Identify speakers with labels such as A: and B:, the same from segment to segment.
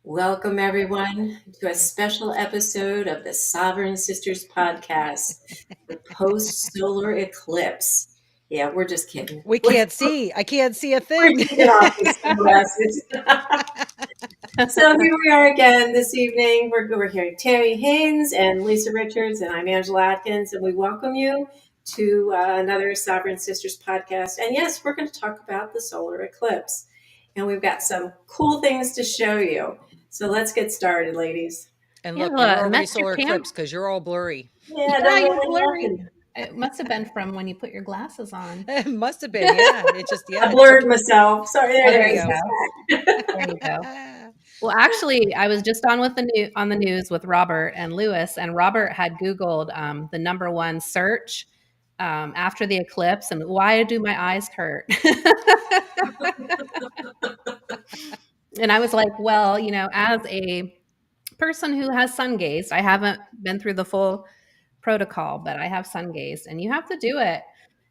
A: Welcome, everyone, to a special episode of the Sovereign Sisters podcast, the post-solar eclipse. Yeah, we're just kidding.
B: We can't see. I can't see a
A: We're
B: thing.
A: taking off the sunglasses. So here we are again this evening. We're hearing Tammy Haynes and Lisa Richards, and I'm Angela Atkins, and we welcome you to another Sovereign Sisters podcast. And yes, we're going to talk about the solar eclipse, and we've got some cool things to show you. So let's get started, ladies.
B: And look, you're
C: Angela,
B: already
C: that's your
B: solar
C: cam.
B: eclipse because you're all blurry.
A: Yeah,
C: Yeah,
A: don't
C: you're
A: really
C: blurry.
A: nothing.
C: It must have been from when you put your glasses on.
B: It must have been, yeah. It just,
A: I
B: yeah.
A: blurred myself. Sorry,
C: Oh,
A: there
C: there
A: it
C: you
A: is.
C: go. There you go. Well, actually, I was just on the news with Robert and Lewis, and Robert had Googled the number one search after the eclipse, and why do my eyes hurt? And I was like, well, as a person who has sun gazed, I haven't been through the full protocol, but I have sun gazed, and you have to do it,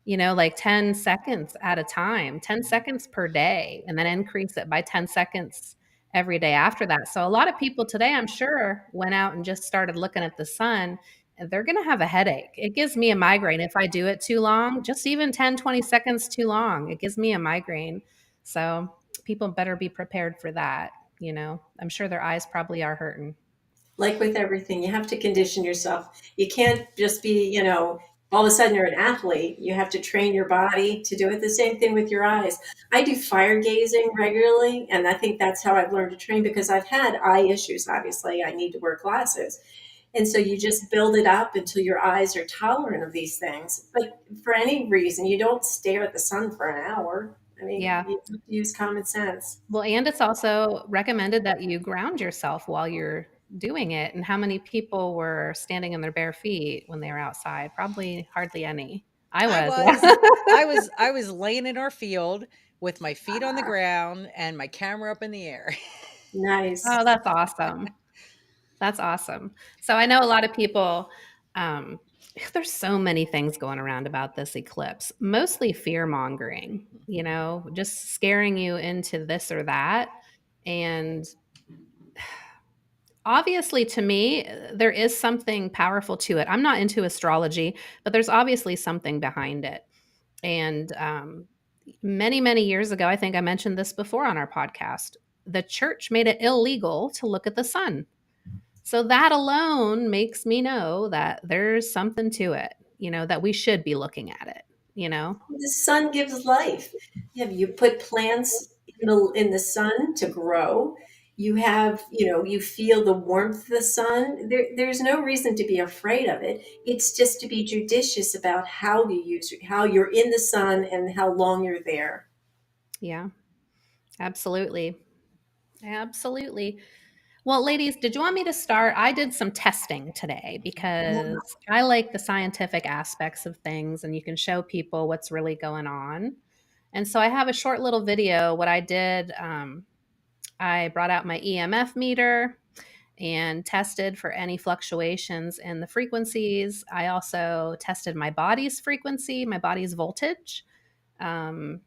C: like 10 seconds at a time, 10 seconds per day, and then increase it by 10 seconds every day after that. So a lot of people today, I'm sure, went out and just started looking at the sun, and they're going to have a headache. It gives me a migraine if I do it too long, just even 10, 20 seconds too long. It gives me a migraine. So people better be prepared for that. I'm sure their eyes probably are hurting.
A: Like with everything, you have to condition yourself. You can't just be, all of a sudden you're an athlete. You have to train your body to do it. The same thing with your eyes. I do fire gazing regularly, and I think that's how I've learned to train because I've had eye issues. Obviously, I need to wear glasses. And so you just build it up until your eyes are tolerant of these things. But for any reason, you don't stare at the sun for an hour. I mean,
C: Yeah.
A: you use common sense.
C: Well, and it's also recommended that you ground yourself while you're doing it. And how many people were standing in their bare feet when they were outside? Probably hardly any. I
B: I
C: was.
B: was.
C: Yeah.
B: I was laying in our field with my feet on the ground and my camera up in the air.
A: Nice.
C: Oh, that's awesome. That's awesome. So I know a lot of people, um, there's so many things going around about this eclipse, mostly fear mongering, just scaring you into this or that. And obviously, to me, there is something powerful to it. I'm not into astrology, but there's obviously something behind it. And many, many years ago, I think I mentioned this before on our podcast, the church made it illegal to look at the sun. So that alone makes me know that there's something to it, that we should be looking at it.
A: The sun gives life. You put plants in the sun to grow. You have, you feel the warmth of the sun. There's no reason to be afraid of it. It's just to be judicious about how you use it, how you're in the sun and how long you're there.
C: Yeah, absolutely. Absolutely. Well, ladies, did you want me to start? I did some testing today because I like the scientific aspects of things and you can show people what's really going on. And so I have a short little video. What I did, I brought out my EMF meter and tested for any fluctuations in the frequencies. I also tested my body's frequency, my body's voltage. Um,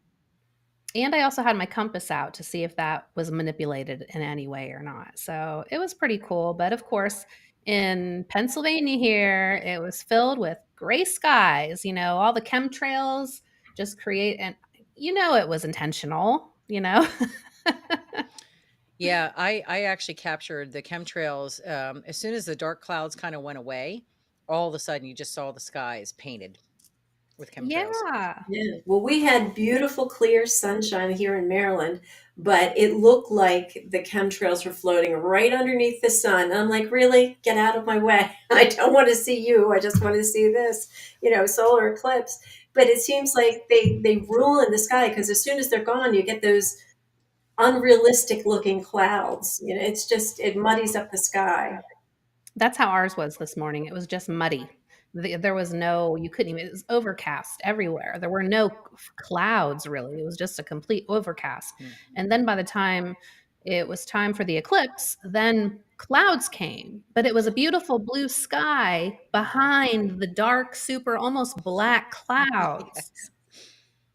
C: and I also had my compass out to see if that was manipulated in any way or not. So it was pretty cool. But of course, in Pennsylvania here, it was filled with gray skies, all the chemtrails just create, and it was intentional.
B: Yeah, I actually captured the chemtrails. As soon as the dark clouds kind of went away, all of a sudden you just saw the skies painted with chemtrails.
C: Yeah.
A: Yeah. Well, we had beautiful, clear sunshine here in Maryland, but it looked like the chemtrails were floating right underneath the sun. And I'm like, really? Get out of my way. I don't want to see you. I just want to see this, solar eclipse. But it seems like they rule in the sky because as soon as they're gone, you get those unrealistic looking clouds. It's just, it muddies up the sky.
C: That's how ours was this morning. It was just muddy. There was no, you couldn't even, it was overcast everywhere. There were no clouds really. It was just a complete overcast. And then by the time it was time for the eclipse, then clouds came, but it was a beautiful blue sky behind the dark, super, almost black clouds.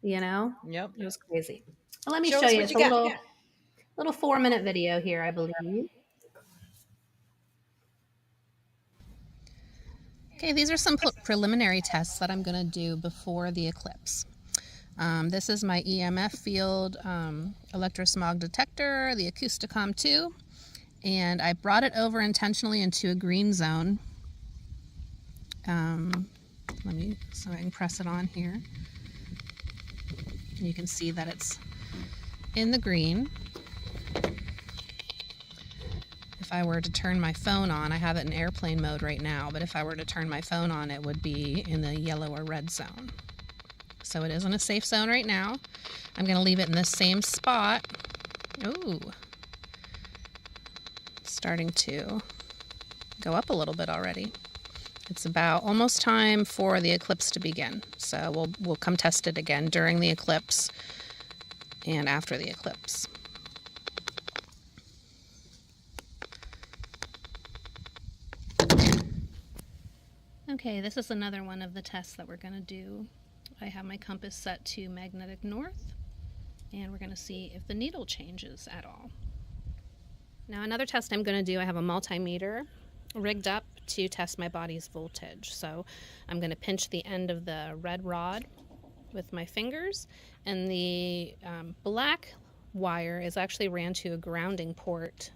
B: Yes.
C: It
B: Yep.
C: was crazy. Well, let me
B: Show
C: show
B: us
C: you.
B: what
C: It's
B: you
C: a
B: got.
C: little 4-minute video here, I believe. Okay, these are some preliminary tests that I'm going to do before the eclipse. This is my EMF field electrosmog detector, the Acousticom 2, and I brought it over intentionally into a green zone. So I can press it on here. You can see that it's in the green. If I were to turn my phone on, I have it in airplane mode right now, but if I were to turn my phone on, it would be in the yellow or red zone. So it is in a safe zone right now. I'm going to leave it in the same spot. Ooh. It's starting to go up a little bit already. It's about almost time for the eclipse to begin. So we'll come test it again during the eclipse and after the eclipse. Okay, this is another one of the tests that we're going to do. I have my compass set to magnetic north, and we're going to see if the needle changes at all. Now, another test I'm going to do, I have a multimeter rigged up to test my body's voltage. So I'm going to pinch the end of the red rod with my fingers, and the black wire is actually ran to a grounding port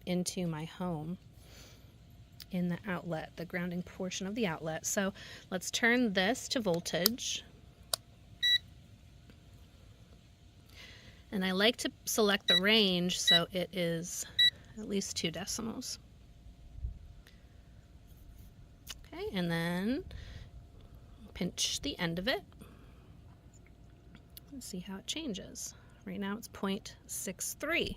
C: into my home in the outlet, the grounding portion of the outlet. So let's turn this to voltage. And I like to select the range so it is at least 2 decimals. Okay, and then pinch the end of it. Let's see how it changes. Right now it's 0.63.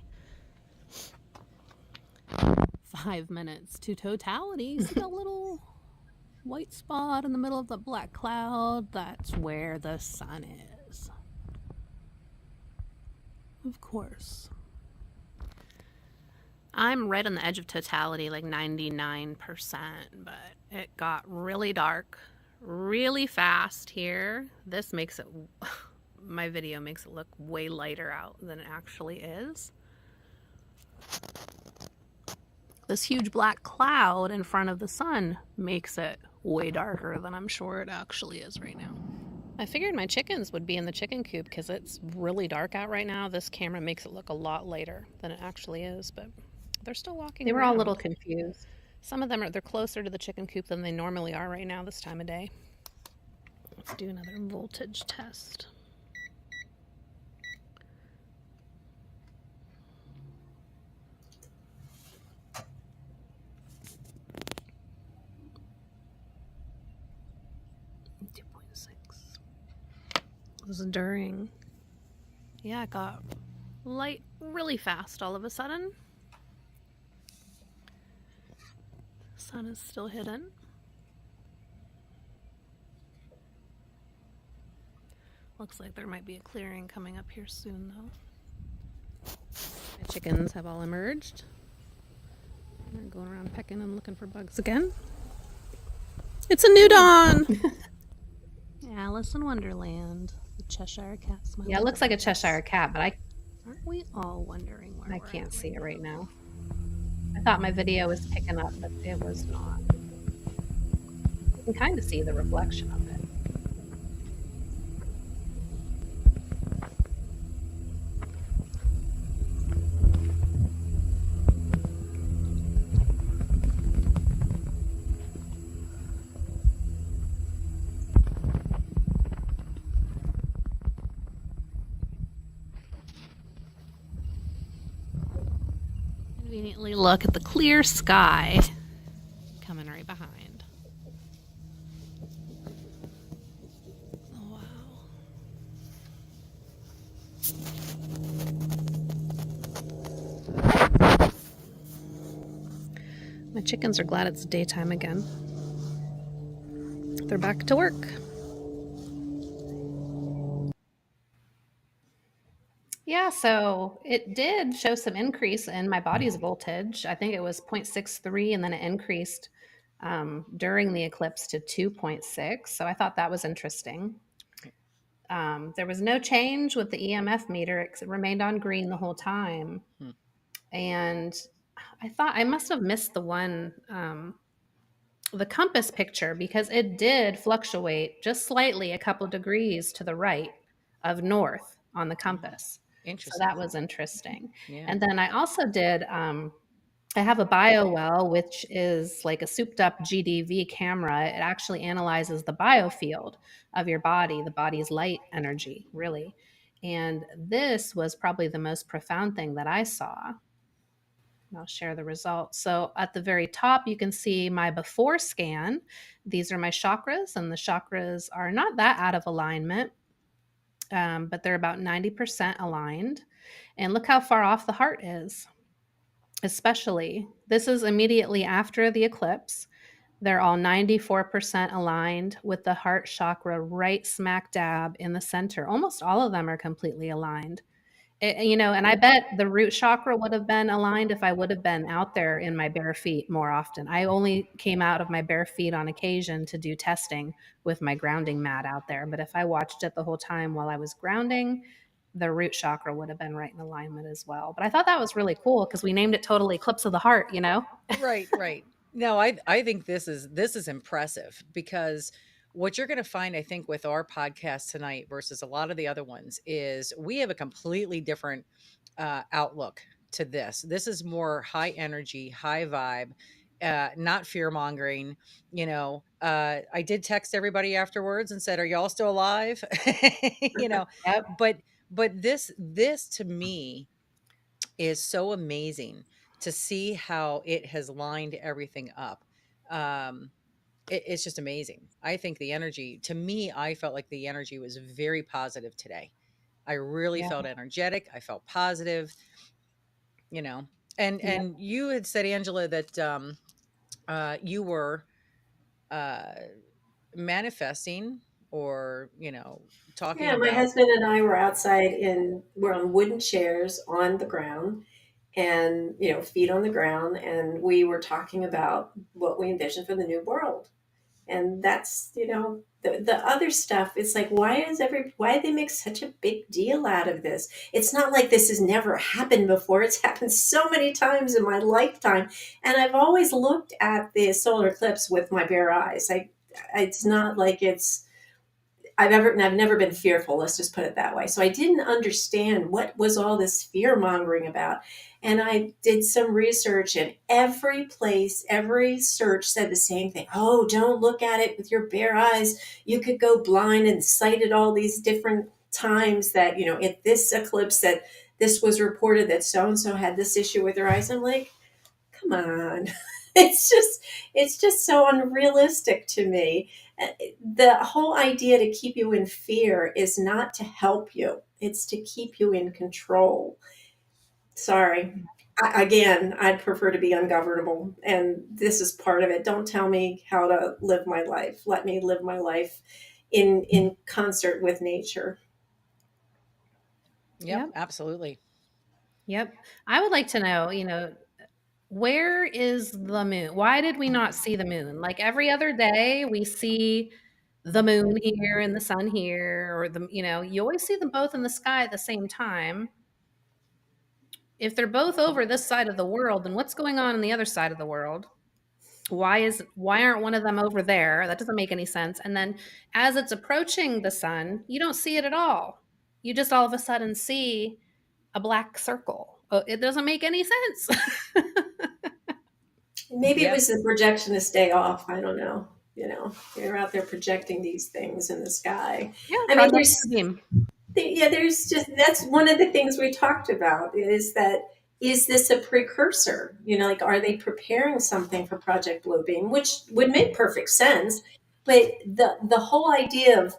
C: 5 minutes to totality. See that little white spot in the middle of the black cloud? That's where the sun is. Of course. I'm right on the edge of totality, like 99%, but it got really dark really fast here. This makes it, my video makes it look way lighter out than it actually is. This huge black cloud in front of the sun makes it way darker than I'm sure it actually is right now. I figured my chickens would be in the chicken coop because it's really dark out right now. This camera makes it look a lot lighter than it actually is, but they're still walking around.
D: They were all a little confused.
C: Some of them they're closer to the chicken coop than they normally are right now this time of day. Let's do another voltage test. This is during. Yeah, it got light really fast all of a sudden. The sun is still hidden. Looks like there might be a clearing coming up here soon, though. My chickens have all emerged. They're going around pecking and looking for bugs again. It's a new dawn! Alice in Wonderland. The Cheshire Cat smiling.
D: Yeah, it looks like a Cheshire cat, but
C: Aren't we all wondering where
D: I
C: we're
D: can't
C: at
D: see
C: right
D: it right
C: now?
D: now. I thought my video was picking up, but it was not. You can kind of see the reflection of it.
C: Conveniently look at the clear sky coming right behind. Oh, wow. My chickens are glad it's daytime again. They're back to work.
D: Yeah, so it did show some increase in my body's voltage. I think it was 0.63, and then it increased during the eclipse to 2.6. So I thought that was interesting. There was no change with the EMF meter. It remained on green the whole time. And I thought I must have missed the one the compass picture because it did fluctuate just slightly a couple degrees to the right of north on the compass. So
B: Interesting.
D: that was interesting.
B: Yeah.
D: And then I also did, I have a BioWell, which is like a souped up GDV camera. It actually analyzes the biofield of your body, the body's light energy, really. And this was probably the most profound thing that I saw. I'll share the results. So at the very top, you can see my before scan. These are my chakras, and the chakras are not that out of alignment, but they're about 90% aligned. And look how far off the heart is, especially. This is immediately after the eclipse. They're all 94% aligned with the heart chakra right smack dab in the center. Almost all of them are completely aligned. And I bet the root chakra would have been aligned if I would have been out there in my bare feet more often. I only came out of my bare feet on occasion to do testing with my grounding mat out there. But if I watched it the whole time while I was grounding, the root chakra would have been right in alignment as well. But I thought that was really cool because we named it Total Eclipse of the Heart, you know?
B: Right, right. No, I think this is impressive because what you're going to find, I think, with our podcast tonight versus a lot of the other ones is we have a completely different outlook to this. This is more high energy, high vibe, not fear mongering. I did text everybody afterwards and said, "Are y'all still alive?" you know,
D: Yep.
B: but this to me is so amazing to see how it has lined everything up. Um, it's just amazing. I think the energy, to me, I felt like the energy was very positive today. I really
D: Yeah.
B: felt energetic. I felt positive, you know. And
D: Yep.
B: and you had said, Angela, that you were uh manifesting or, talking
A: Yeah, my
B: about.
A: husband and I were outside we're on wooden chairs on the ground and, feet on the ground. And we were talking about what we envision for the new world. And that's, the other stuff. It's like, why do they make such a big deal out of this? It's not like this has never happened before. It's happened so many times in my lifetime. And I've always looked at the solar eclipse with my bare eyes. It's not like I've never been fearful. Let's just put it that way. So I didn't understand what was all this fear mongering about. And I did some research, and every place, every search said the same thing. Oh, don't look at it with your bare eyes. You could go blind, and cited all these different times that, at this eclipse that this was reported that so and so had this issue with their eyes. I'm like, come on. It's just so unrealistic to me. The whole idea to keep you in fear is not to help you, it's to keep you in control. Sorry. Again, I'd prefer to be ungovernable, and this is part of it. Don't tell me how to live my life. Let me live my life in concert with nature.
B: Yep,
D: Yep.
B: absolutely.
D: Yep. I would like to know, where is the moon? Why did we not see the moon? Like every other day, we see the moon here and the sun here, or you always see them both in the sky at the same time. If they're both over this side of the world, then what's going on the other side of the world? Why aren't one of them over there? That doesn't make any sense. And then as it's approaching the sun, you don't see it at all. You just all of a sudden see a black circle. It doesn't make any sense.
A: Maybe it
B: Yep.
A: was the projectionist day off. I don't know. They're out there projecting these things in the sky.
D: Yeah,
A: I mean,
D: Project Beam.
A: there's just that's one of the things we talked about is that is this a precursor? Like are they preparing something for Project Bluebeam, which would make perfect sense. But the whole idea of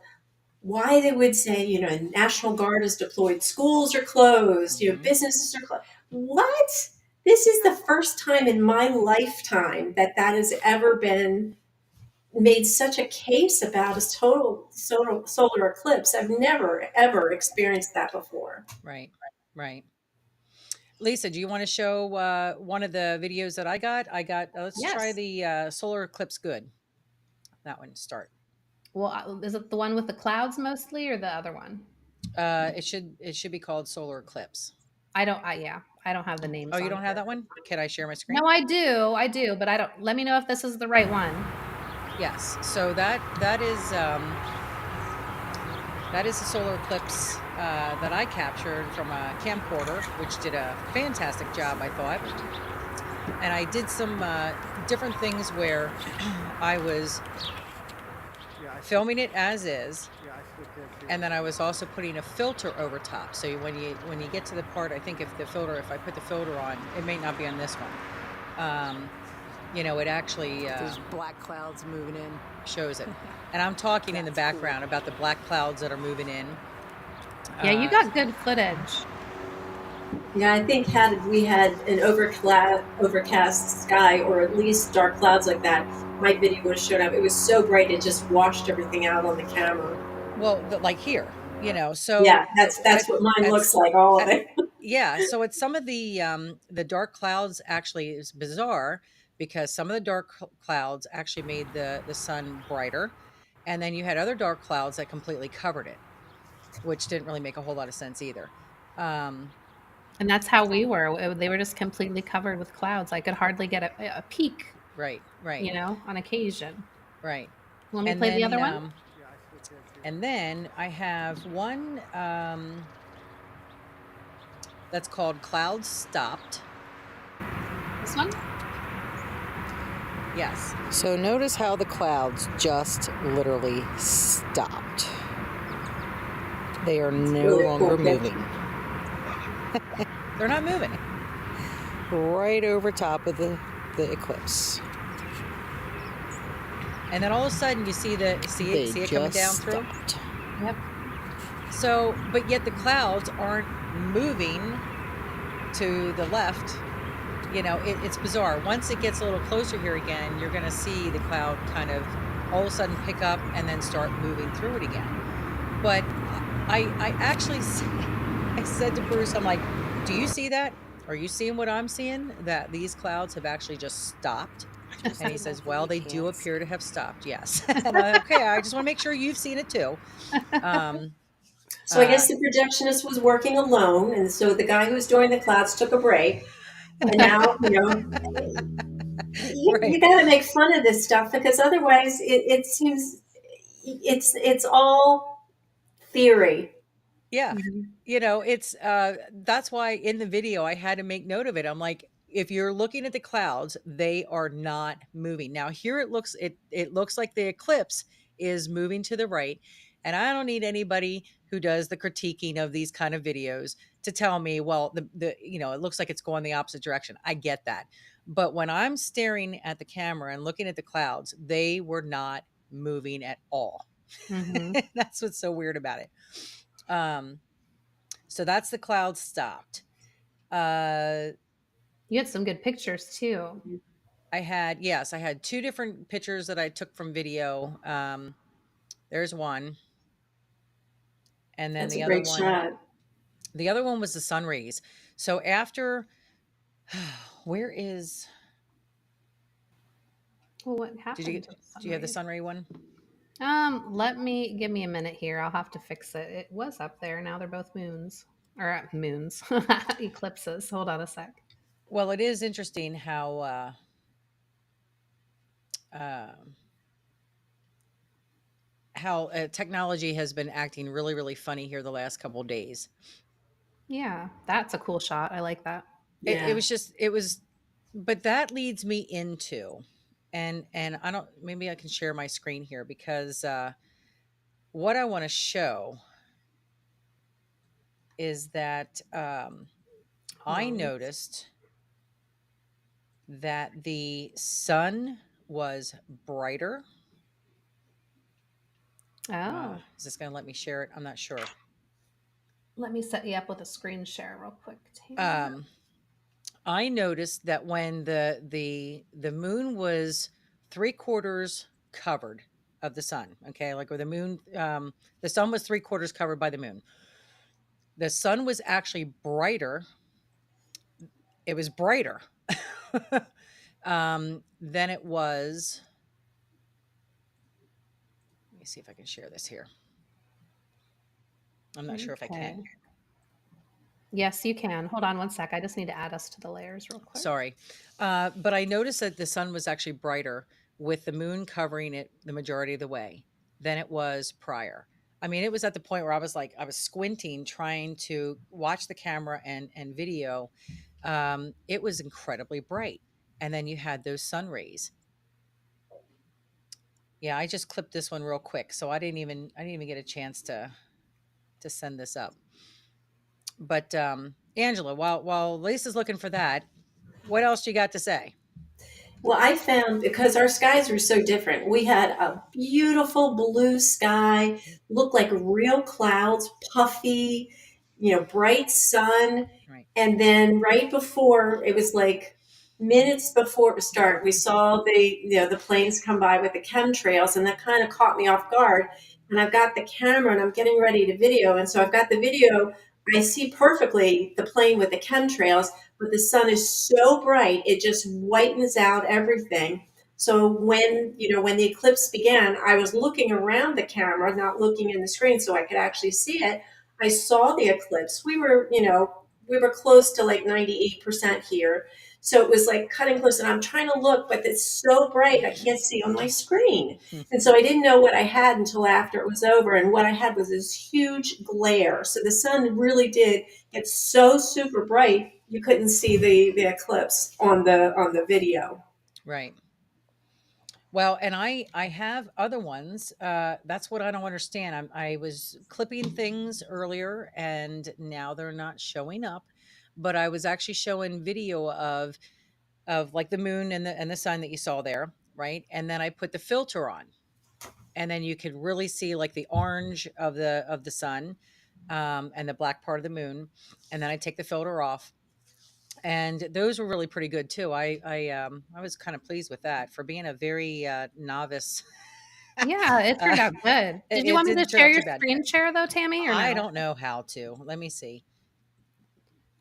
A: why they would say, National Guard is deployed, schools are closed,
B: Hmm.
A: businesses are closed. What? This is the first time in my lifetime that has ever been made such a case about a total solar eclipse. I've never ever experienced that before.
B: Right, right. Lisa, do you want to show one of the videos that I got? Let's try
D: Yes.
B: the solar eclipse good. That one to start.
D: Well, is it the one with the clouds mostly, or the other one?
B: It should be called solar eclipse.
D: Yeah, I don't have the
B: Oh,
D: names
B: you
D: on
B: don't have
D: here.
B: that one? Can I share my
D: No,
B: screen?
D: I do, but I don't. Let me know if this is the right one.
B: Yes. So that is a solar eclipse that I captured from a camcorder, which did a fantastic job, I thought. And I did some different things where I was filming it as is, and then I was also putting a filter over top. So when you get to the part, I think if I put the filter on, it may not be on this one. It actually
E: There's black clouds moving in.
B: shows it. And I'm talking in the background about the black clouds that are moving in.
C: Yeah, you got good footage.
A: Yeah, I think had we had an overcast sky, or at least dark clouds like that, my video would have showed up. It was so bright, it just washed everything out on the camera.
B: Well, like here, so
A: Yeah, that's what mine looks like, all of it.
B: yeah. So it's some of the dark clouds actually is bizarre because some of the dark clouds actually made the sun brighter, and then you had other dark clouds that completely covered it, which didn't really make a whole lot of sense either.
C: And that's how we were. They were just completely covered with clouds. I could hardly get a peek,
B: Right,
C: on occasion.
B: right.
C: Let me
B: And
C: play the
B: then
C: other one.
B: and then I have one that's called Clouds Stopped.
C: This one?
B: Yes.
E: So notice how the clouds just literally stopped. They are no
A: really
E: longer
A: cool
E: moving.
B: They're not moving.
E: Right over top of the eclipse.
B: And then all of a sudden you see it coming down through.
E: Stopped.
C: Yep.
B: So, but yet the clouds aren't moving to the left. It's bizarre. Once it gets a little closer here again, you're going to see the cloud kind of all of a sudden pick up and then start moving through it again. But I actually I said to Bruce, I'm like, do you see that? Are you seeing what I'm seeing? That these clouds have actually just stopped? And he says, well, they do appear to have stopped. Yes. And okay, I just want to make sure you've seen it too.
A: So I guess the projectionist was working alone, and so the guy who was doing the clouds took a break. And now, you got to make fun of this stuff, because otherwise it seems it's all theory.
B: Yeah.
C: Mhm.
B: It's that's why in the video I had to make note of it. I'm like, if you're looking at the clouds, they are not moving. Now here it looks like the eclipse is moving to the right. And I don't need anybody who does the critiquing of these kind of videos to tell me, well, it looks like it's going the opposite direction. I get that. But when I'm staring at the camera and looking at the clouds, they were not moving at all.
C: Mhm.
B: That's what's so weird about it. So that's the clouds stopped.
C: You had some good pictures too.
B: I had two different pictures that I took from video. There's one. And then
A: That's a great shot.
B: the other one was the sun rays. So after, where is,
C: Well, what happened to the sun
B: do you have the
C: rays?
B: sun ray one?
C: Give me a minute here. I'll have to fix it. It was up there. Now they're both moons. Or moons. Eclipses. Hold on a sec.
B: Well, it is interesting how, technology has been acting really, really funny here the last couple of days.
C: Yeah, that's a cool shot. I like that.
A: Yeah.
B: It was, but that leads me into, and I don't, maybe I can share my screen here because what I want to show is that I noticed that the sun was brighter.
C: Oh.
B: Is this going to let me share it? I'm not sure.
C: Let me set you up with a screen share real quick.
B: I noticed that when the moon was 3/4 covered of the sun, okay, like where the moon, the sun was 3/4 covered by the moon. The sun was actually brighter. It was brighter than it was. Let me see if I can share this here. I'm not sure if I can.
C: Yes, you can. Hold on one sec. I just need to add us to the layers real quick.
B: Sorry. But I noticed that the sun was actually brighter with the moon covering it the majority of the way than it was prior. I mean, it was at the point where I was like, I was squinting, trying to watch the camera and video. It was incredibly bright. And then you had those sun rays. Yeah, I just clipped this one real quick, so I didn't even get a chance to send this up. But Angela, while Lisa's looking for that, what else you got to say?
A: Well, I found because our skies were so different, we had a beautiful blue sky, looked like real clouds, puffy, bright sun.
B: Right.
A: And then right before, it was like minutes before it would start, we saw the planes come by with the chemtrails, and that kind of caught me off guard. And I've got the camera and I'm getting ready to video. And so I've got the video. I see perfectly the plane with the chemtrails, but the sun is so bright it just whitens out everything. So when the eclipse began, I was looking around the camera, not looking in the screen, so I could actually see it. I saw the eclipse. We were close to like 98% here, so it was like cutting close, and I'm trying to look, but it's so bright I can't see on my screen. And so I didn't know what I had until after it was over, and what I had was this huge glare. So the sun really did get so super bright you couldn't see the eclipse on the video.
B: Right. Well, and I have other ones. That's what I don't understand. I was clipping things earlier, and now they're not showing up. But I was actually showing video of like the moon and the sun that you saw there, right? And then I put the filter on, and then you could really see like the orange of the sun, and the black part of the moon. And then I take the filter off, and those were really pretty good too. I was kind of pleased with that for being a very novice.
C: Yeah, it
B: uh,
C: turned out good. Did you
B: it
C: want me to
B: didn't turn
C: share
B: out
C: your
B: too bad.
C: screen share though, Tammy, or
B: I
C: no?
B: don't know how to. Let me see.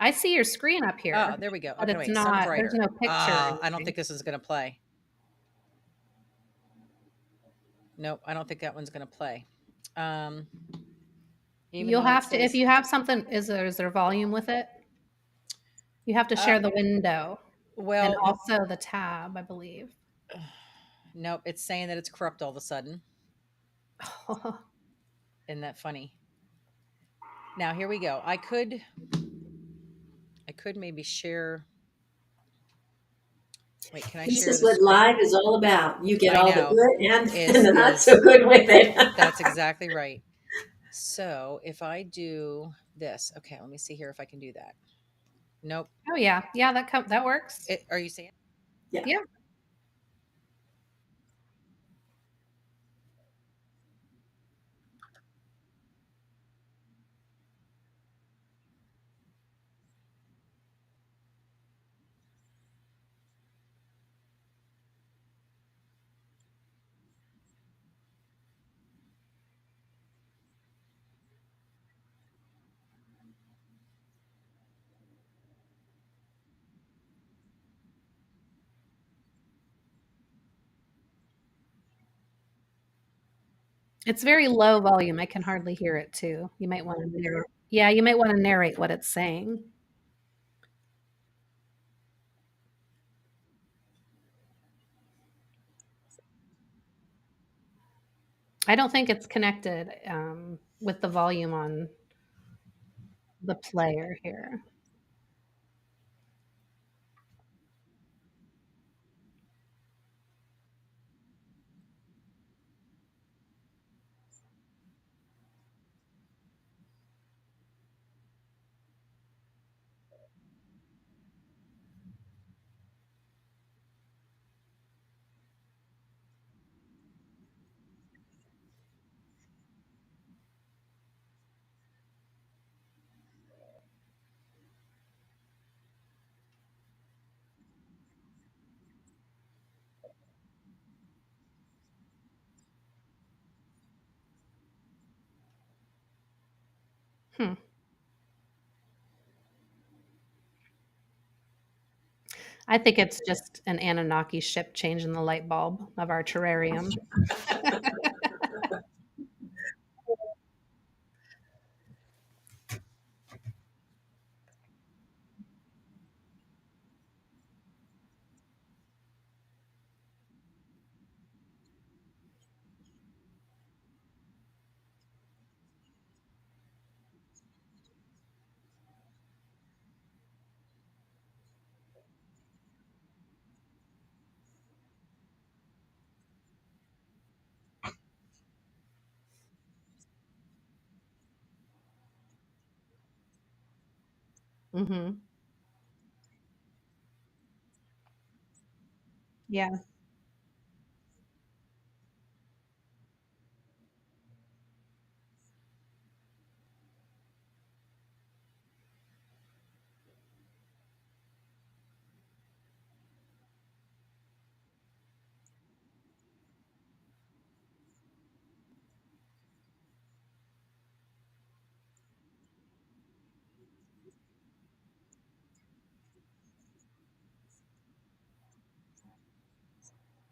C: I see your screen up
B: Oh,
C: here,
B: there we go.
C: but
B: Okay,
C: it's
B: wait. Sun
C: not, there's
B: brighter.
C: no picture or
B: I don't
C: anything.
B: think this is gonna play. Nope, I don't think that one's gonna play. Um, even
C: You'll
B: though it
C: have to, if
B: says,
C: you have something, is there volume with it? You have to
B: uh,
C: share the window and
B: well,
C: also the tab, I believe.
B: nope, it's saying that it's corrupt all of a sudden. Isn't that funny? Now here we go. I could maybe share. Wait, can I
A: This
B: share
A: is
B: the
A: what
B: screen?
A: live is all about. You get
B: I
A: all the
B: know.
A: good and,
B: Is
A: and the not
B: is
A: so good with it.
B: That's exactly right. So if I do this, okay, let me see here if I can do that. Nope.
C: Oh yeah, yeah, that works.
B: Are you seeing?
A: Yeah.
C: Yeah. It's very low volume. I can hardly hear it too. You might want to narrate. Yeah, you might want to narrate what it's saying. I don't think it's connected with the volume on the player here. Hmm. I think it's just an Anunnaki ship changing the light bulb of our terrarium.
D: Mm-hmm. Yeah.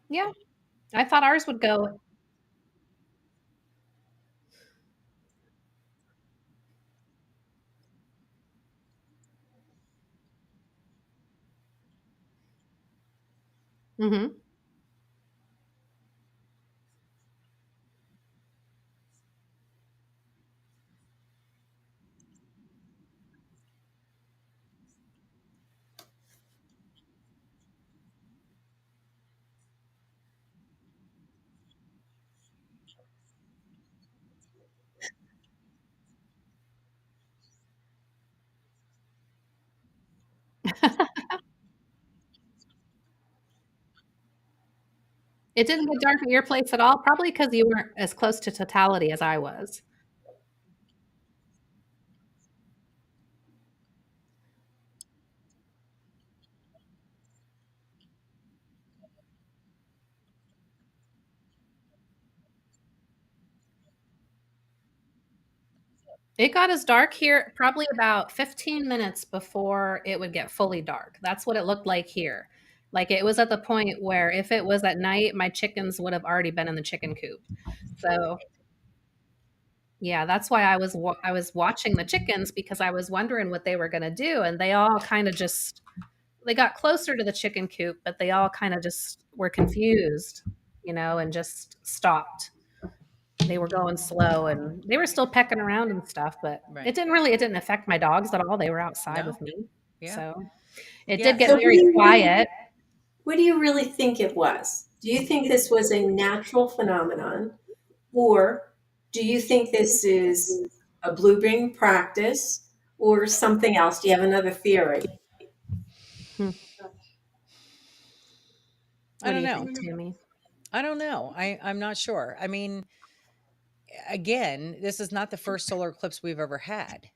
D: Yeah. I thought ours would go. Mm-hmm. It didn't get dark at your place at all, probably because you weren't as close to totality as I was. It got as dark here probably about 15 minutes before it would get fully dark. That's what it looked like here. Like it was at the point where if it was at night, my chickens would have already been in the chicken coop. So, yeah, that's why I was watching the chickens because I was wondering what they were going to do and they all kind of just they got closer to the chicken coop, but they all kind of just were confused, and just stopped. They were going slow and they were still pecking around and stuff, but
B: Right.
D: it didn't affect my dogs at all. They were outside
B: No.
D: with me.
B: Yeah.
D: So it
B: Yeah.
D: did
A: So
D: get very quiet.
A: what do you really think it was? Do you think this was a natural phenomenon, or do you think this is a blueprint practice or something else? Do you have another theory?
D: Hmm.
B: I
D: What do
B: don't
D: you
B: know.
D: think, Tammy?
B: I don't know. I'm not sure. I mean, again, this is not the first solar eclipse we've ever had,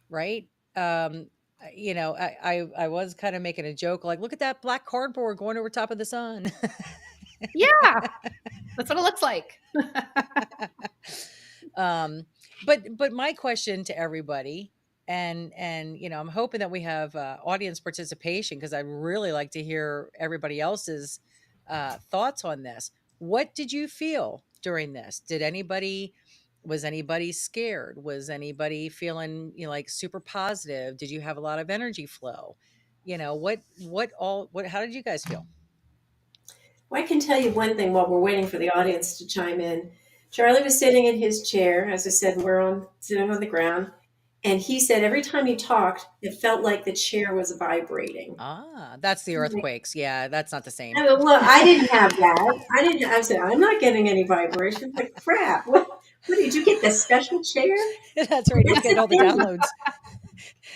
B: right? Um, I was kind of making a joke, like, look at that black cardboard going over top of the sun.
D: Yeah, that's what it looks like.
B: um, but my question to everybody, and I'm hoping that we have audience participation because I'd really like to hear everybody else's thoughts on this. What did you feel during this? Was anybody scared? Was anybody feeling, like, super positive? Did you have a lot of energy flow? What how did you guys feel?
A: Well, I can tell you one thing while we're waiting for the audience to chime in. Charlie was sitting in his chair. As I said, sitting on the ground. And he said every time he talked, it felt like the chair was vibrating.
B: Ah, that's the earthquakes. Yeah, that's not the same.
A: I go, well, I didn't have that. I said, I'm not getting any vibrations. Like, crap. What did you get? The special chair?
B: That's right. He's
A: That's
B: getting
A: the
B: all the
A: thing.
B: downloads.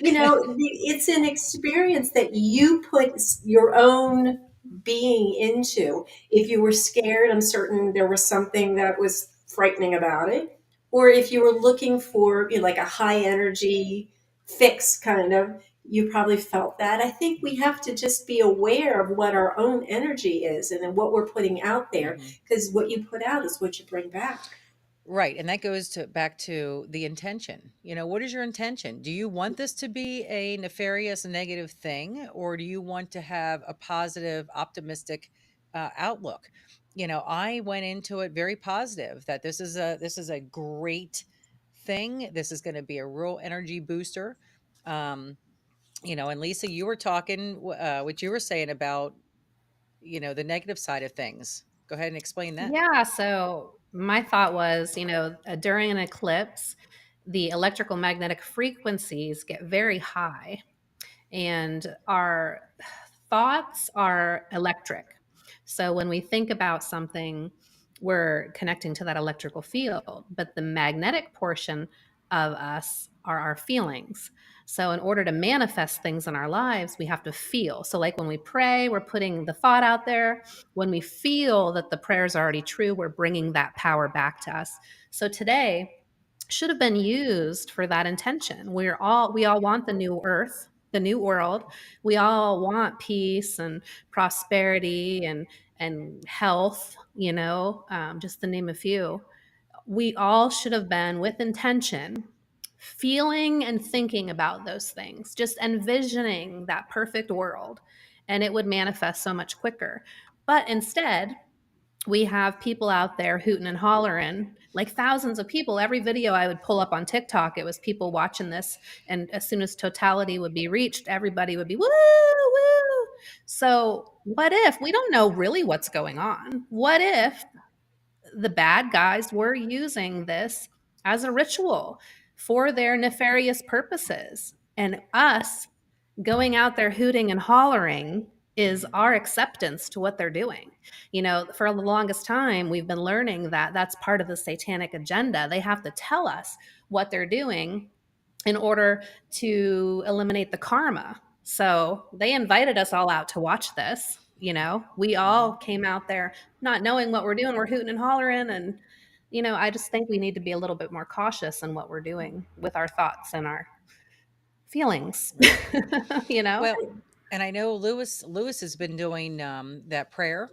A: It's an experience that you put your own being into. If you were scared, I'm certain there was something that was frightening about it. Or if you were looking for, like a high energy fix kind of, you probably felt that. I think we have to just be aware of what our own energy is and then what we're putting out there,
B: Mhm.
A: because what you put out is what you bring back.
B: Right, and that goes to back to the intention. What is your intention? Do you want this to be a nefarious, negative thing, or do you want to have a positive, optimistic outlook? I went into it very positive that this is a great thing. This is going to be a real energy booster. Um, and Lisa, you were talking what you were saying about the negative side of things. Go ahead and explain that.
D: Yeah, so my thought was, during an eclipse, the electrical magnetic frequencies get very high, and our thoughts are electric. So when we think about something, we're connecting to that electrical field, but the magnetic portion of us are our feelings.
C: So, in order to manifest things in our lives, we have to feel. So, like when we pray, we're putting the thought out there. When we feel that the prayer is already true, we're bringing that power back to us. So, today should have been used for that intention. We all want the new earth, the new world. We all want peace and prosperity and health. Just to name a few. We all should have been with intention feeling and thinking about those things, just envisioning that perfect world, and it would manifest so much quicker. But instead, we have people out there hooting and hollering, like thousands of people. Every video I would pull up on TikTok, it was people watching this. And as soon as totality would be reached, everybody would be woo, woo. So, what if we don't know really what's going on? What if the bad guys were using this as a ritual for their nefarious purposes? And us going out there hooting and hollering is our acceptance to what they're doing. For the longest time, we've been learning that that's part of the satanic agenda. They have to tell us what they're doing in order to eliminate the karma. So they invited us all out to watch this. We all came out there not knowing what we're doing. We're hooting and hollering. And, I just think we need to be a little bit more cautious in what we're doing with our thoughts and our feelings.
B: Right.
C: you know?
B: Well, and I know Lewis has been doing that prayer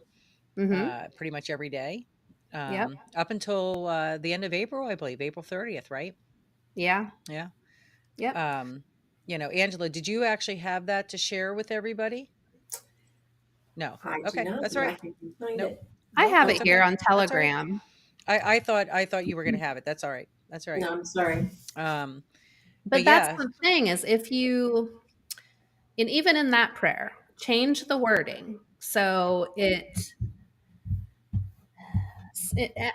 C: Mm-hmm.
B: pretty much every day
C: Yep.
B: up until the end of April, I believe, April 30th, right?
C: Yeah.
B: Yeah.
C: Yep.
B: Angela, did you actually have that to share with everybody? No.
A: I do
B: Okay,
A: not,
B: that's
A: but
B: all
A: I
B: right.
A: can find
B: Nope.
A: it.
C: I
B: Nope,
C: have
B: that's
C: it here
B: okay.
C: on
B: That's all right.
C: Telegram.
B: I thought you were going to have it. That's all right. That's all right.
A: No, I'm sorry.
B: Um, but
C: But that's
B: yeah,
C: the thing is and even in that prayer, change the wording. So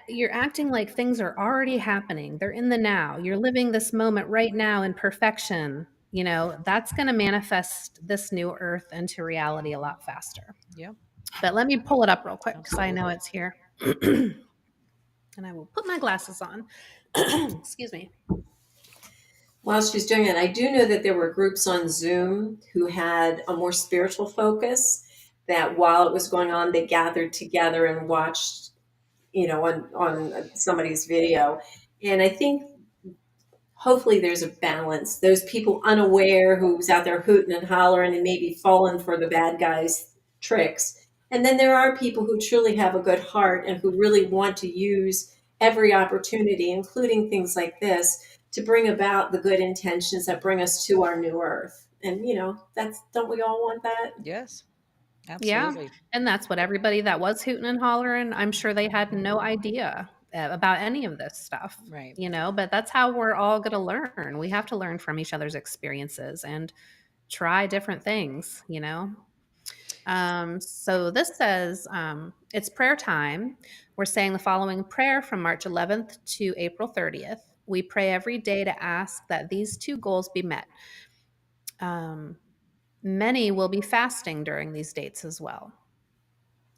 C: you're acting like things are already happening. They're in the now. You're living this moment right now in perfection. That's going to manifest this new earth into reality a lot faster.
B: yeah,
C: But let me pull it up real quick because I know
B: absolutely.
C: it's here. And I will put my glasses on. Excuse me.
A: While she's doing it, I do know that there were groups on Zoom who had a more spiritual focus, that while it was going on, they gathered together and watched, on somebody's video. And I think hopefully there's a balance. Those people unaware who's out there hooting and hollering and maybe falling for the bad guys' tricks. And then there are people who truly have a good heart and who really want to use every opportunity, including things like this, to bring about the good intentions that bring us to our new earth. And that's, don't we all want that?
B: Yes,
C: Yeah.
B: absolutely.
C: And that's what everybody that was hooting and hollering, I'm sure they had no idea about any of this stuff,
B: Right.
C: but that's how we're all going to learn. We have to learn from each other's experiences and try different things. So this says it's prayer time. We're saying the following prayer from March 11th to April 30th. We pray every day to ask that these two goals be met. Many will be fasting during these dates as well.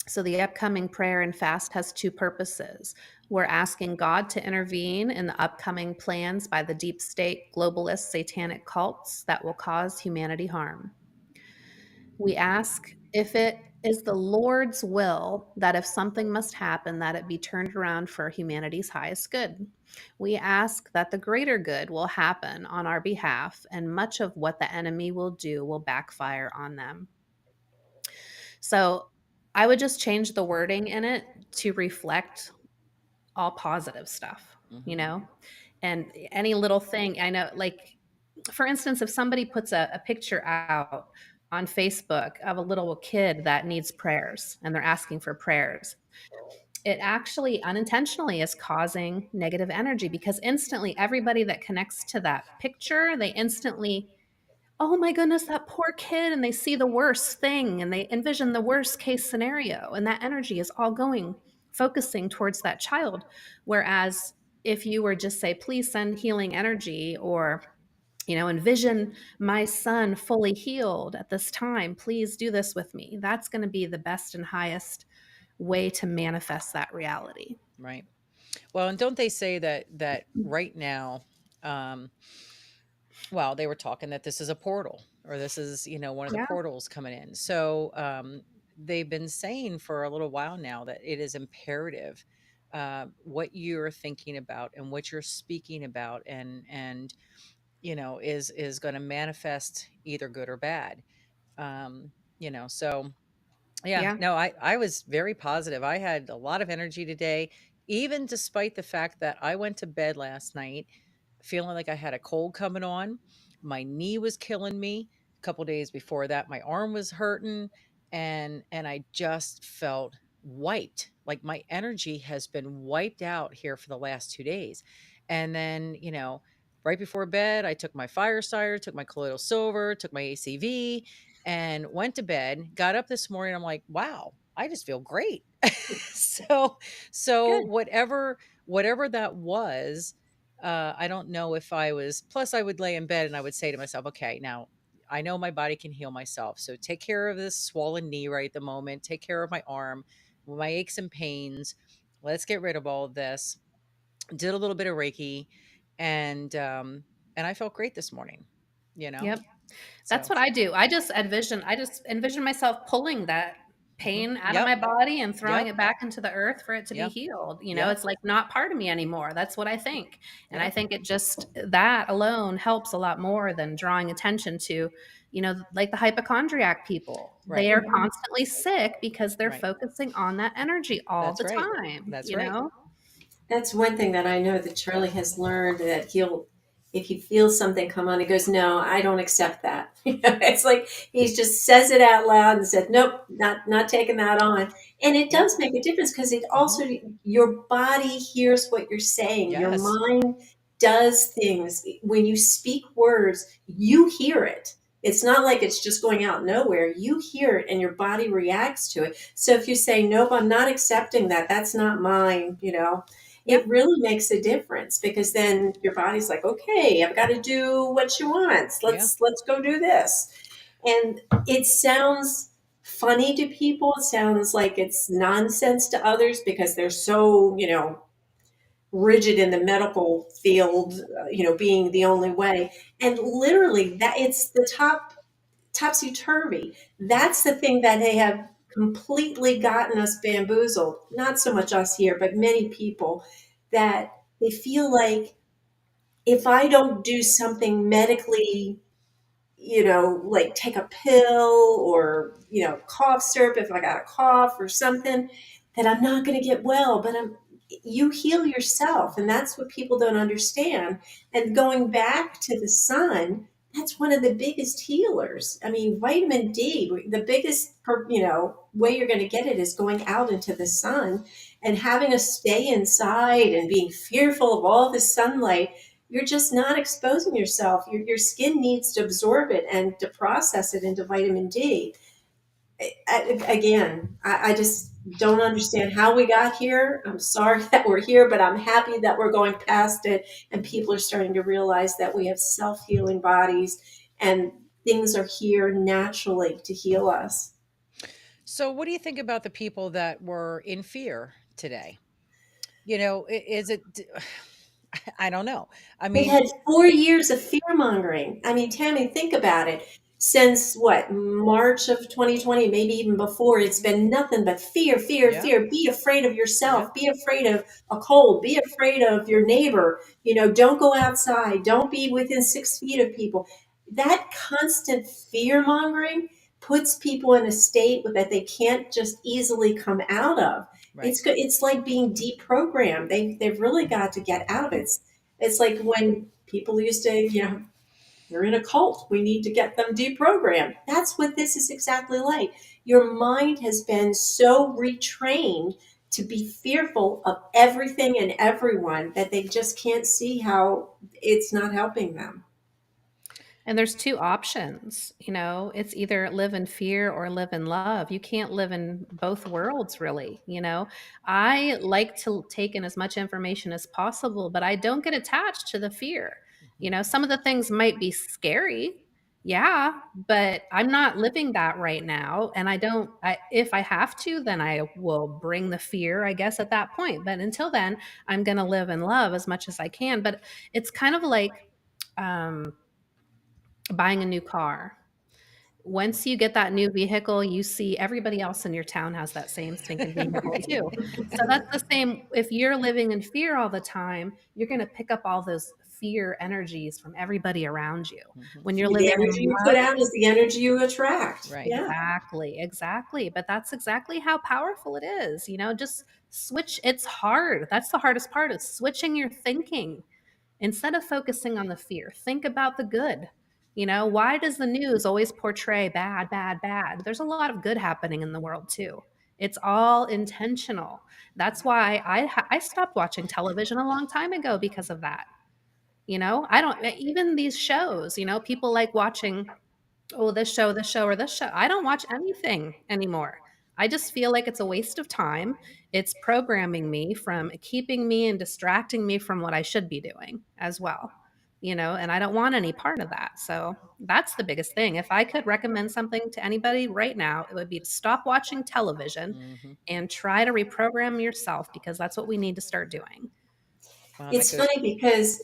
C: So the upcoming prayer and fast has two purposes. We're asking God to intervene in the upcoming plans by the deep state, globalist, satanic cults that will cause humanity harm. We ask if it is the Lord's will that if something must happen, that it be turned around for humanity's highest good. We ask that the greater good will happen on our behalf, and much of what the enemy will do will backfire on them. So I would just change the wording in it to reflect all positive stuff, and any little thing. I know, like, for instance, if somebody puts a picture out on Facebook of a little kid that needs prayers and they're asking for prayers, it actually unintentionally is causing negative energy because instantly everybody that connects to that picture, they instantly, oh my goodness, that poor kid, and they see the worst thing and they envision the worst case scenario, and that energy is all focusing towards that child. Whereas if you were just say, please send healing energy, or envision my son fully healed at this time, please do this with me, that's going to be the best and highest way to manifest that reality.
B: Right. Well, and don't they say that right now, um, Well, they were talking that this is a portal, or this is, one of the
C: Yeah.
B: portals coming in. So they've been saying for a little while now that it is imperative, what you're thinking about and what you're speaking about, and is going to manifest either good or bad. So yeah,
C: Yeah.
B: no, I was very positive. I had a lot of energy today, even despite the fact that I went to bed last night feeling like I had a cold coming on. My knee was killing me. A couple days before that, my arm was hurting, and I just felt wiped. Like my energy has been wiped out here for the last 2 days. And then, right before bed, I took my fire starter, took my colloidal silver, took my ACV, and went to bed. Got up this morning, I'm like, wow, I just feel great. so so
A: Good.
B: whatever that was, I don't know if I was, plus I would lay in bed and I would say to myself, okay, now I know my body can heal myself. So take care of this swollen knee right at the moment. Take care of my arm, my aches and pains. Let's get rid of all of this. Did a little bit of Reiki, and I felt great this morning, you know?
C: Yep. That's
B: So,
C: what I do. I just envision myself pulling that
B: mhm.
C: pain out of
B: Yep.
C: my body and throwing
B: Yep.
C: it back into the earth for it to be
B: Yep.
C: healed.
B: Yep.
C: It's like not part of me anymore. That's what I think. And I
B: Yep.
C: think it just that alone helps a lot more than drawing attention to, like the hypochondriac people. They
B: Right.
C: are constantly sick because they're
B: Right.
C: focusing on that energy all
B: That's
C: the
B: right.
C: time,
B: That's right.
A: That's one thing that I know that Charlie has learned, that if he feels something come on, he goes, "No, I don't accept that." It's like he just says it out loud and said, "Nope, not taking that on." And it
B: Yep.
A: does make a difference because it
B: Hmm.
A: also, your body hears what you're saying. Your
B: Yes.
A: mind does things. When you speak words, you hear it. It's not like it's just going out nowhere. You hear it and your body reacts to it. So if you say, "Nope, I'm not accepting that. That's not mine,"
C: Yep.
A: it really makes a difference, because then your body's like, okay, I've got to do what she wants.
B: Yeah.
A: Let's go do this. And it sounds funny to people. It sounds like it's nonsense to others because they're so, rigid in the medical field, being the only way. And literally that it's the topsy turvy. That's the thing that they have completely gotten us bamboozled. Not so much us here, but many people, that they feel like if I don't do something medically, like take a pill or, cough syrup if I got a cough or something, that I'm not going to get well. But you heal yourself. And that's what people don't understand. And going back to the sun, that's one of the biggest healers. I mean, vitamin D, the biggest, way you're going to get it is going out into the sun, and having us stay inside and being fearful of all the sunlight. You're just not exposing yourself. Your skin needs to absorb it and to process it into vitamin D. Again, I just don't understand how we got here. I'm sorry that we're here, but I'm happy that we're going past it and people are starting to realize that we have self healing bodies and things are here naturally to heal us.
B: So, what do you think about the people that were in fear today? Is it? I don't know. I
A: They've
B: mean,
A: had 4 years of fear mongering. I mean, Tammy, think about it. Since what, March of 2020, maybe even before, it's been nothing but fear, fear,
B: yeah,
A: fear. Be afraid of
B: yeah,
A: yourself. Be afraid of a cold. Be afraid of your neighbor. Don't go outside. Don't be within 6 feet of people. That constant fear mongering puts people in a state that they can't just easily come out of.
B: right.
A: It's like being deprogrammed. They've really got to get out of it. It's like when people used to, they're in a cult. We need to get them deprogrammed. That's what this is exactly like. Your mind has been so retrained to be fearful of everything and everyone that they just can't see how it's not helping them.
C: And there's two options, it's either live in fear or live in love. You can't live in both worlds, really. I like to take in as much information as possible, but I don't get attached to the fear.
B: Mhm.
C: Some of the things might be scary. Yeah, but I'm not living that right now. And if I have to, then I will bring the fear, I guess, at that point. But until then, I'm going to live in love as much as I can. But it's kind of like, um, buying a new car. Once you get that new vehicle, you see everybody else in your town has that same stinking vehicle
B: Right.
C: too. So that's the same. If you're living in fear all the time, you're going to pick up all those fear energies from everybody around you.
B: Mhm.
C: When you're
A: The
C: living
A: energy
C: in
A: you put
C: love,
A: out is the energy you attract.
B: Right.
A: Yeah.
C: exactly, exactly. But that's exactly how powerful it is. Just switch. It's hard. That's the hardest part is switching your thinking. Instead of focusing on the fear, think about the good. Why does the news always portray bad, bad, bad? There's a lot of good happening in the world too. It's all intentional. That's why I stopped watching television a long time ago because of that. I don't even these shows, people like watching, oh, this show, or this show. I don't watch anything anymore. I just feel like it's a waste of time. It's programming me from keeping me and distracting me from what I should be doing as well. And I don't want any part of that. So that's the biggest thing. If I could recommend something to anybody right now, it would be to stop watching television
B: Mhm.
C: and try to reprogram yourself because that's what we need to start doing.
B: Well, that
A: It's
B: goes.
A: funny because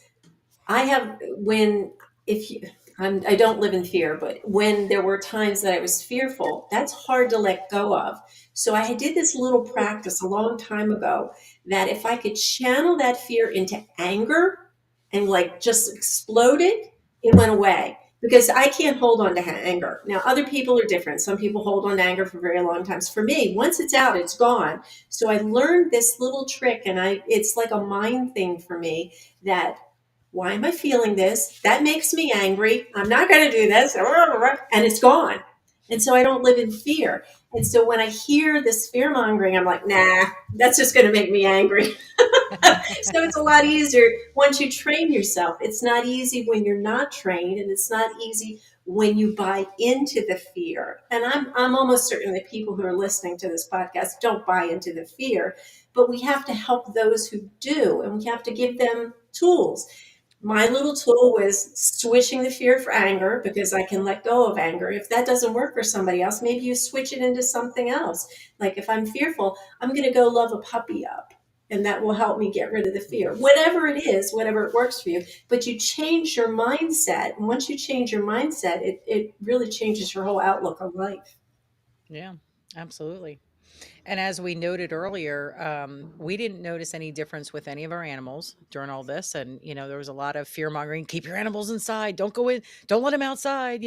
A: I have when if you I don't live in fear, but when there were times that I was fearful, that's hard to let go of. So I did this little practice a long time ago that if I could channel that fear into anger and like just explode it, it went away. Because I can't hold on to anger. Now, other people are different. Some people hold on to anger for very long times. For me, once it's out, it's gone. So I learned this little trick, and it's like a mind thing for me that why am I feeling this? That makes me angry. I'm not going to do this. And it's gone. And so I don't live in fear. And so when I hear this fear mongering, I'm like, nah, that's just going to make me angry. So it's a lot easier once you train yourself. It's not easy when you're not trained, and it's not easy when you buy into the fear. And I'm almost certain that people who are listening to this podcast don't buy into the fear, but we have to help those who do, and we have to give them tools. My little tool was switching the fear for anger because I can let go of anger. If that doesn't work for somebody else, maybe you switch it into something else. Like if I'm fearful, I'm going to go love a puppy up, and that will help me get rid of the fear. Whatever it is, whatever it works for you. But you change your mindset. And once you change your mindset, it really changes your whole outlook on life.
B: Yeah, absolutely. And as we noted earlier, we didn't notice any difference with any of our animals during all this. And, there was a lot of fear mongering. Keep your animals inside. Don't go in. Don't let them outside.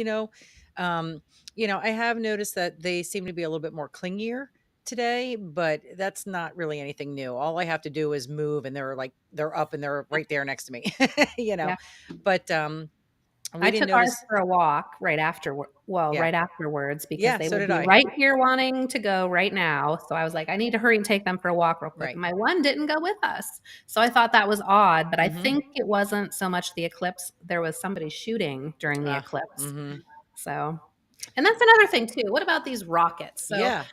B: Um, I have noticed that they seem to be a little bit more clingier today, but that's not really anything new. All I have to do is move and they're up and they're right there next to me, you know,
C: Yeah.
B: but, we
C: I
B: didn't
C: took ours
B: notice.
C: for a walk
B: Yeah.
C: right afterwards because
B: Yeah.
C: they
B: So
C: would
B: did
C: be
B: I.
C: right here wanting to go right now. So I was like, I need to hurry and take them for a walk real quick.
B: Right.
C: And my one didn't go with us. So I thought that was odd, but I
B: Hmm.
C: think it wasn't so much the eclipse. There was somebody shooting during the eclipse.
B: Hmm.
C: So, and that's another thing too. What about these rockets? So
B: Yeah.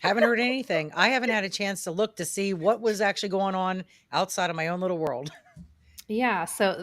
B: Haven't heard anything. I haven't had a chance to look to see what was actually going on outside of my own little world.
C: yeah, so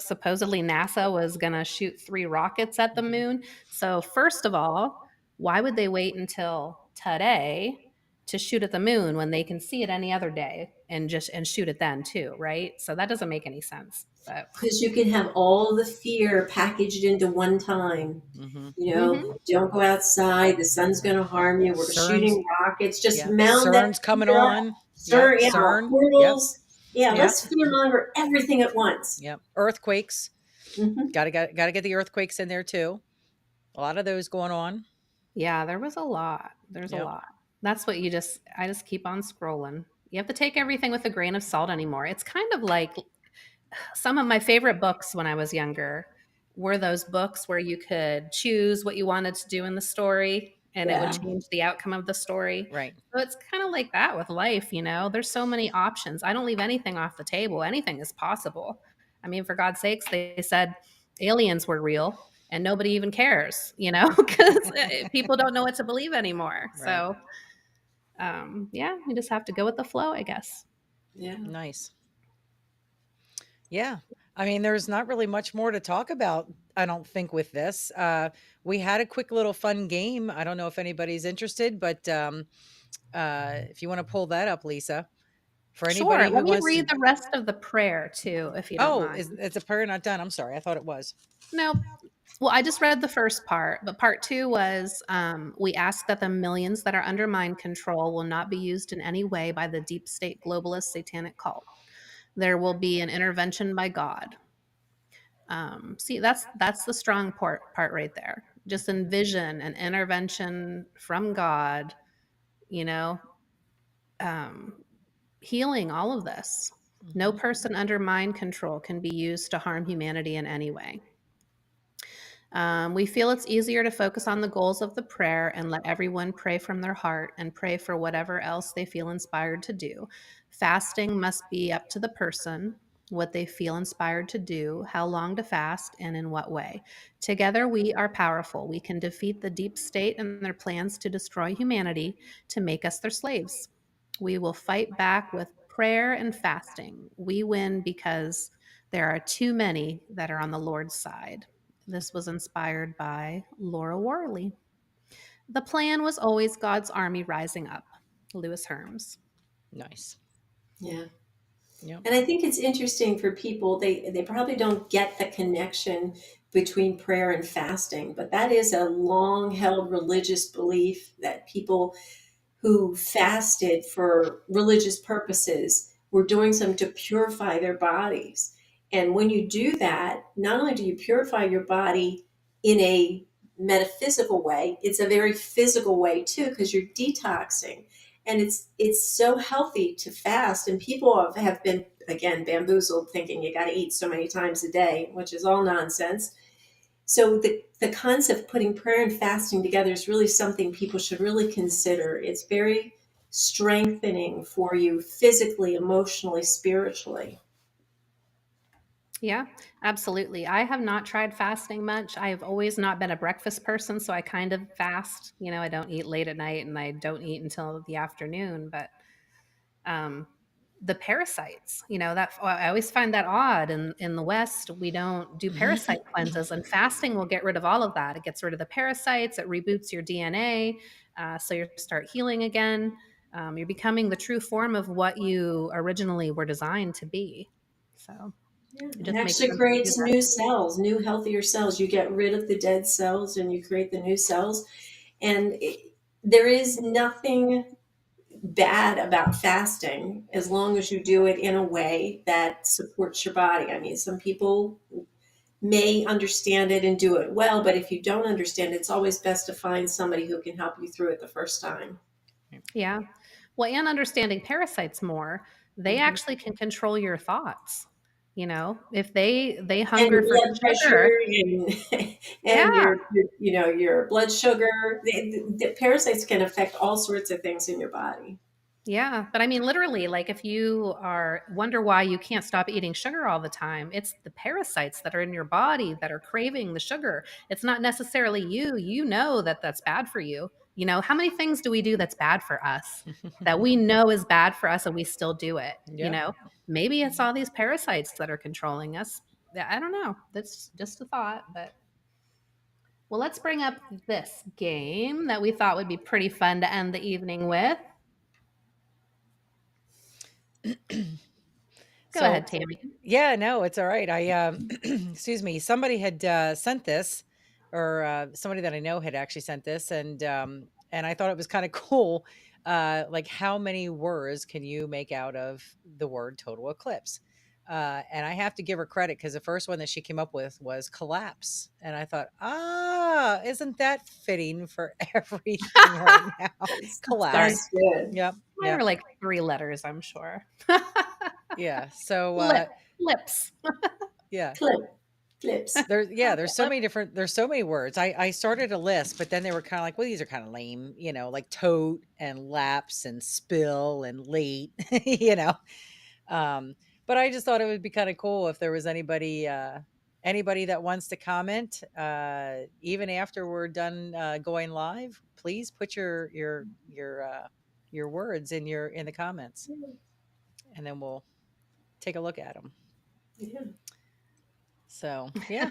C: supposedly NASA was going to shoot 3 rockets at the
B: Mhm.
C: moon. So first of all, why would they wait until today to shoot at the moon when they can see it any other day and shoot it then too, right? So that doesn't make any sense. But
A: Because you can have all the fear packaged into one time.
B: Mhm.
C: mhm.
A: Don't go outside. The sun's going to harm you. We're
B: CERN's
A: shooting rockets. Just
B: Yep.
A: mound that
B: CERN's coming
A: fear up.
B: on. Yep.
A: Sir, yeah,
B: CERN. Yep.
A: portals. Yeah,
B: Yep.
A: let's fearmonger everything at once.
B: Yep. Earthquakes.
A: Hmm.
B: Gotta get the earthquakes in there too. A lot of those going on.
C: Yeah, there was a lot. There's a
B: Yep.
C: lot. That's what I just keep on scrolling. You have to take everything with a grain of salt anymore. It's kind of like some of my favorite books when I was younger were those books where you could choose what you wanted to do in the story and it would
A: Yeah.
C: change the outcome of the story.
B: Right.
C: So it's kind of like that with life, There's so many options. I don't leave anything off the table. Anything is possible. I mean, for God's sakes, they said aliens were real and nobody even cares, because people don't know what to believe anymore.
B: Right.
C: So, yeah, you just have to go with the flow, I guess.
A: Yeah.
B: Nice. Yeah. I mean, there's not really much more to talk about, I don't think, with this. We had a quick little fun game. I don't know if anybody's interested, but if you want to pull that up, Lisa, for
C: Sure.
B: anybody who
C: Let me
B: wants
C: read
B: to.
C: the rest of the prayer too, if you don't
B: Oh,
C: mind.
B: it's a prayer not done. I'm sorry. I thought it was.
C: Nope.
D: Well, I just read the first part, but part two was we ask that the millions that are under mind control will not be used in any way by the deep state globalist satanic cult. There will be an intervention by God. See, that's the strong part right there. Just envision an intervention from God, you know, um, healing all of this. No person under mind control can be used to harm humanity in any way. We feel it's easier to focus on the goals of the prayer and let everyone pray from their heart and pray for whatever else they feel inspired to do. Fasting must be up to the person, what they feel inspired to do, how long to fast, and in what way. Together, we are powerful. We can defeat the deep state and their plans to destroy humanity, to make us their slaves. We will fight back with prayer and fasting. We win because there are too many that are on the Lord's side. This was inspired by Laura Worley. The plan was always God's army rising up. Lewis Herms.
B: Nice.
A: Yeah.
B: Yep.
A: And I think it's interesting for people, they probably don't get the connection between prayer and fasting, but that is a long held religious belief that people who fasted for religious purposes were doing something to purify their bodies. And when you do that, not only do you purify your body in a metaphysical way, it's a very physical way too, because you're detoxing. And it's so healthy to fast. And people have been, again, bamboozled thinking you got to eat so many times a day, which is all nonsense. So the concept of putting prayer and fasting together is really something people should really consider. It's very strengthening for you physically, emotionally, spiritually.
D: Yeah, absolutely. I have not tried fasting much. I have always not been a breakfast person, so I kind of fast. I don't eat late at night and I don't eat until the afternoon. But um, the parasites, that I always find that odd. In the West, we don't do parasite cleanses, and fasting will get rid of all of that. It gets rid of the parasites. It reboots your DNA, so you start healing again. You're becoming the true form of what you originally were designed to be. So
A: Yeah.
D: it
A: It
D: just makes
A: actually
D: sense to do
A: creates
D: that.
A: new cells, new healthier cells. You get rid of the dead cells and you create the new cells. And there is nothing bad about fasting as long as you do it in a way that supports your body. I mean, some people may understand it and do it well, but if you don't understand it, it's always best to find somebody who can help you through it the first time.
D: Yeah. Well, and understanding parasites more, they
A: Mhm.
D: actually can control your thoughts. If they
A: And your
D: hunger for
A: blood
D: sugar,
A: pressure and
D: yeah,
A: and your blood sugar. The parasites can affect all sorts of things in your body.
D: yeah. But I mean, literally, like if you are wonder why you can't stop eating sugar all the time, it's the parasites that are in your body that are craving the sugar. It's not necessarily you. You know that that's bad for you. How many things do we do that's bad for us that we know is bad for us and we still do it?
B: Yep.
D: Maybe it's all these parasites that are controlling us. Yeah, I don't know. That's just a thought, but well, let's bring up this game that we thought would be pretty fun to end the evening with. Go
B: So
D: ahead, Tammy.
B: yeah, no, it's all right. I excuse me. Somebody had sent this, or somebody that I know had actually sent this, and I thought it was kind of cool. Like, how many words can you make out of the word total eclipse? And I have to give her credit because the first one that she came up with was collapse, and I thought, isn't that fitting for everything right now?
D: Sorry.
B: Collapse.
A: That's good.
B: Yep.
D: Mine
B: Yep.
D: were like 3 letters, I'm sure.
B: Yeah. So
D: Lips.
B: yeah.
A: Clips.
B: There's so many words. I started a list, but then they were kind of like, well, these are kind of lame, like tote and lapse and spill and late, you know. Um, but I just thought it would be kind of cool if there was anybody that wants to comment, even after we're done going live. Please put your words in the comments, and then we'll take a look at them.
A: Yeah.
B: So yeah,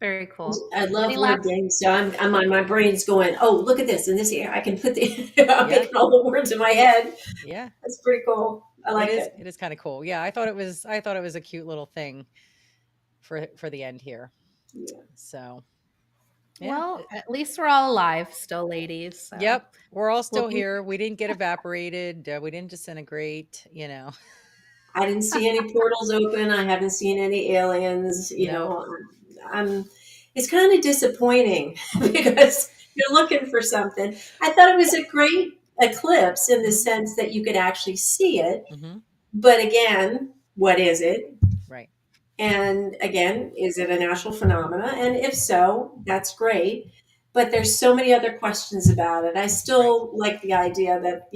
D: Very cool.
A: I
D: Any
A: love word
D: last
A: games. So my brain's going, oh, look at this and this here. I can put I'm
B: yeah,
A: making all the words in my head.
B: yeah.
A: That's pretty cool. I
B: It
A: like
B: is
A: it.
B: it is kinda cool. Yeah, I thought it was a cute little thing for the end here.
A: Yeah.
B: So, yeah.
C: Well, at least we're all alive still, ladies. So
B: Yep. We're all
C: we'll
B: still
C: be
B: here. We didn't get evaporated. We didn't disintegrate, you know.
A: I didn't see any portals open. I haven't seen any aliens.
B: No.
A: I'm. It's kind of disappointing because you're looking for something. I thought it was a great eclipse in the
B: Mhm.
A: sense that you could actually see it.
B: Mhm.
A: But again, what is it?
B: Right.
A: And again, is it a natural phenomena? And if so, that's great. But there's so many other questions about it. I
B: Right.
A: still like the idea that,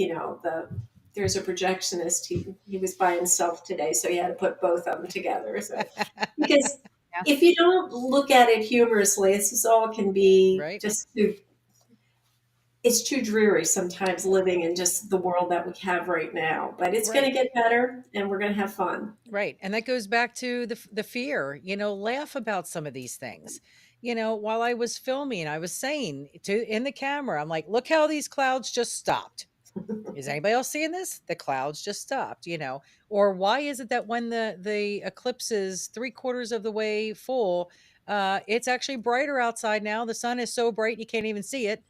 A: there's a projectionist. He was by himself today, so he had to put both of them together. So because
C: yeah.
A: if you don't look at it humorously, it's just all can be
B: Right.
A: just too it's too dreary sometimes living in just the world that we have right now. But it's going to
B: Right.
A: get better and we're going to have fun.
B: Right. And that goes back to the fear, laugh about some of these things. While I was filming, I was saying to in the camera, I'm like, look how these clouds just stopped. Is anybody else seeing this? The clouds just stopped. Or why is it that when the eclipse is 3/4 of the way full, it's actually brighter outside now. The sun is so bright you can't even see it.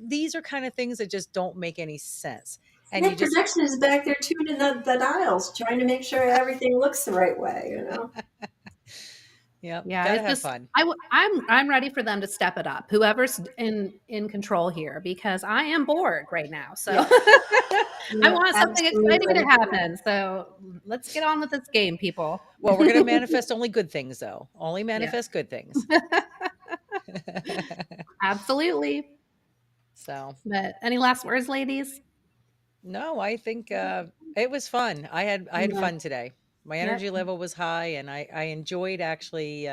B: These are kind of things that just don't make any sense. And you
A: That
B: just
A: projection is back there tuning the dials, trying to make sure everything looks the right way.
B: yeah,
C: Yeah,
B: gotta
C: it's
B: have
C: just
B: fun.
C: I'm ready for them to step it up. Whoever's in control here, because I am bored right now. So
A: Yeah,
C: I
A: yeah,
C: want something exciting to
A: absolutely.
C: happen. So let's get on with this game, people.
B: Well, we're gonna manifest only good things though. Only
C: Yeah,
B: manifest good things.
C: absolutely.
B: So
C: But any last words, ladies?
B: no, I think it was fun. I had
A: Yeah.
B: fun today. My
C: Yep.
B: energy level was high and I enjoyed actually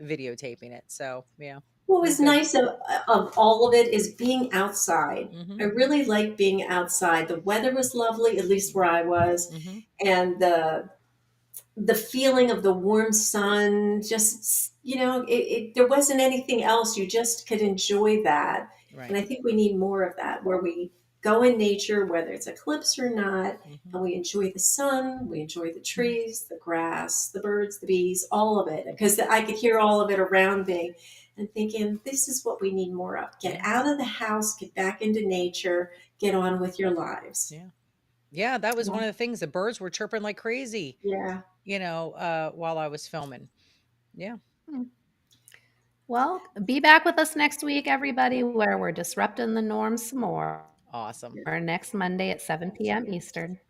B: videotaping it. So yeah,
A: What
B: it was
A: was
B: good.
A: nice of all of it is being outside.
B: Mm-hmm.
A: I really like being outside. The weather was lovely, at least where I was,
B: Mm-hmm.
A: and the feeling of the warm sun, just there wasn't anything else. You just could enjoy that. And
B: Right.
A: I think we need more of that, where we go in nature, whether it's eclipse or not,
B: Mm-hmm.
A: and we enjoy the sun, we enjoy the trees, the grass, the birds, the bees, all of it, because I could hear all of it around me and thinking, this is what we need more of. Get
B: Yeah.
A: out of the house, get back into nature, get on with your lives.
B: Yeah. Yeah, that was
C: Yeah.
B: one of the things. The birds were chirping like crazy,
A: Yeah.
B: while I was filming. Yeah.
C: Hmm. Well, be back with us next week, everybody, where we're disrupting the norms some more.
B: Awesome.
C: Next Monday at 7 p.m. Eastern.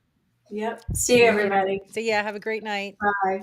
A: Yep. See
C: See
A: you,
C: you later.
A: everybody.
B: So yeah, have a great night.
A: Bye.